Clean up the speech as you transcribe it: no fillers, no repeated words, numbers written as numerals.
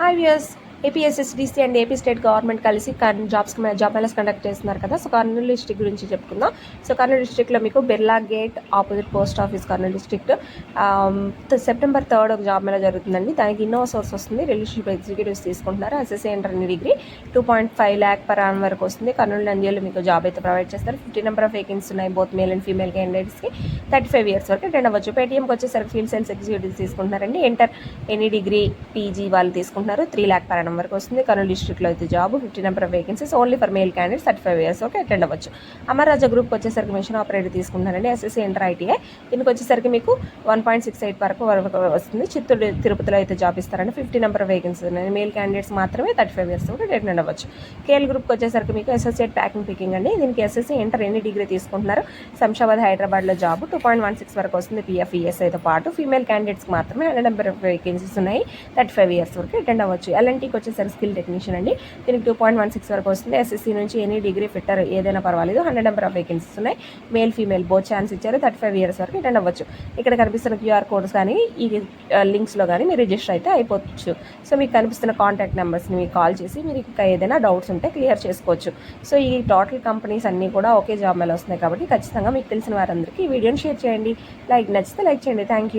Hi viewers, APSSDC and AP state government కలిసి job melas conduct చేస్తున్నారు కదా. సో కర్నూలు డిస్ట్రిక్ట్ గురించి చెప్పుకుందాం. సో కర్నూలు డిస్ట్రిక్ట్లో మీకు Birla gate opposite post office Kurnool district September 3 ఒక జాబ్ మేళా జరుగుతుందండి. దానికి ఇన్నోవా సోర్స్ వస్తుంది. రిలేషన్షిప్ ఎగ్జిక్యూటివ్స్ తీసుకుంటున్నారు. SSC inter degree 2.5 lakh per annum వరకు వస్తుంది. కర్నూలు నంద్యాలలో మీకు జాబ్ అయితే ప్రొవైడ్ చేస్తారు. 50 నెంబర్ ఆఫ్ వేకెన్సీ ఉన్నాయి. బోత్ మేల్ అండ్ ఫీమేల్ క్యాండిడేట్స్కి 35 years వరకు అటెండ్ అవ్వచ్చు. పేటీఎంకి వచ్చేసరికి ఫీల్డ్ సేల్స్ ఎగ్జిక్యూటివ్స్ తీసుకుంటున్నారండి. ఇంటర్ ఎనీ డిగ్రీ పీజీ వాళ్ళు తీసుకుంటున్నారు. 3 lakh per annum వరకు వస్తుంది. కర్నూలు డిస్ట్రిక్ట్లో అయితే job 50 number of vacancies only for male candidates 35 years వరకు అటెండ్ అవ్వచ్చు. అమర్రాజా గ్రూప్కి వచ్చేసరికి మిషన్ ఆపరేటర్ తీసుకుంటున్నారండి. ఎస్ఎస్సీ ఇంటర్ ఐటీఐ దీనికి వచ్చేసరికి మీకు 1.68 వరకు వస్తుంది. చిత్తూరు తిరుపతిలో అయితే జాబ్ ఇస్తారండి. 50 నెంబర్ ఆఫ్ వేకెన్సీస్ ఉన్నాయి. మేల్ క్యాండిడేట్స్ మాత్రమే 35 years వరకు అటెండ్ అవ్వచ్చు. కేఎల్ గ్రూప్కి వచ్చేసరికి మీకు అసోసియేట్ ప్యాకింగ్ పికింగ్ అండి. దీనికి ఎస్ఎస్సీ ఇంటర్ ఎనీ డిగ్రీ తీసుకుంటున్నారు. శంషాబాద్ హైదరాబాద్లో జాబ్ 2.16 వరకు వస్తుంది. పిఎఫ్ ఈఎస్ఐతో పాటు ఫీమేల్ క్యాండిడేట్స్కి మాత్రమే 100 నెంబర్ ఆఫ్ వేకెన్సీస్ ఉన్నాయి. 35 years వరకు అటెండ్ అవ్వచ్చు. ఎల్ఎన్టీకి వచ్చేసరికి స్కిల్ టెక్నీషియన్ అండి. దీనికి 2.16 వరకు వస్తుంది. ఎస్ఎస్సీ నుంచి ఎనీ డిగ్రీ ఫిట్టర్ ఏదైనా పర్వాలేదు. 100 నెంబర్ ఆఫ్ వేకెన్సీస్ ఉన్నాయి. మేల్ ఫీమేల్ బోత్ ఛాన్స్ ఇచ్చారు. 35 years వరకు అటెండ్ అవ్వచ్చు. ఇక్కడ కనిపిస్తున్న క్యూఆర్ కోడ్స్ కానీ ఈ లింక్స్లో కానీ మీరు రిజిస్టర్ అయితే అయిపోవచ్చు. సో మీకు కనిపిస్తున్న కాంటాక్ట్ నెంబర్స్ని మీకు కాల్ చేసి మీరు ఇంకా ఏదైనా డౌట్స్ ఉంటే క్లియర్ చేసుకోవచ్చు. సో ఈ టోటల్ కంపెనీస్ అన్నీ కూడా ఒకే జాబ్ మేళ వస్తున్నాయి కాబట్టి ఖచ్చితంగా మీకు తెలిసిన వారందరికీ ఈ వీడియోని షేర్ చేయండి. నచ్చితే లైక్ చేయండి. Thank you.